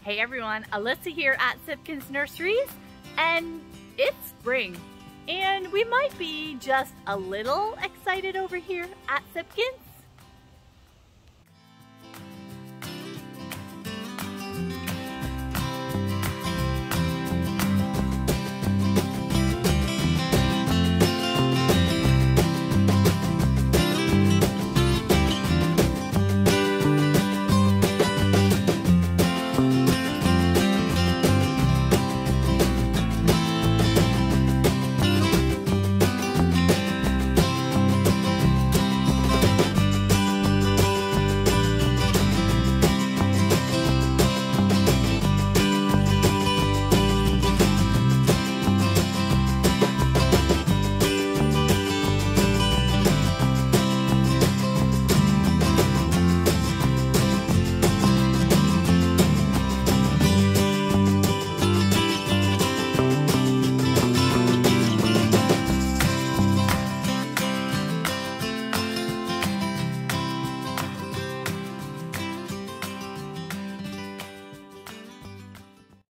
Hey everyone, Alyssa here at Sipkins Nurseries, and it's spring. And we might be just a little excited over here at Sipkins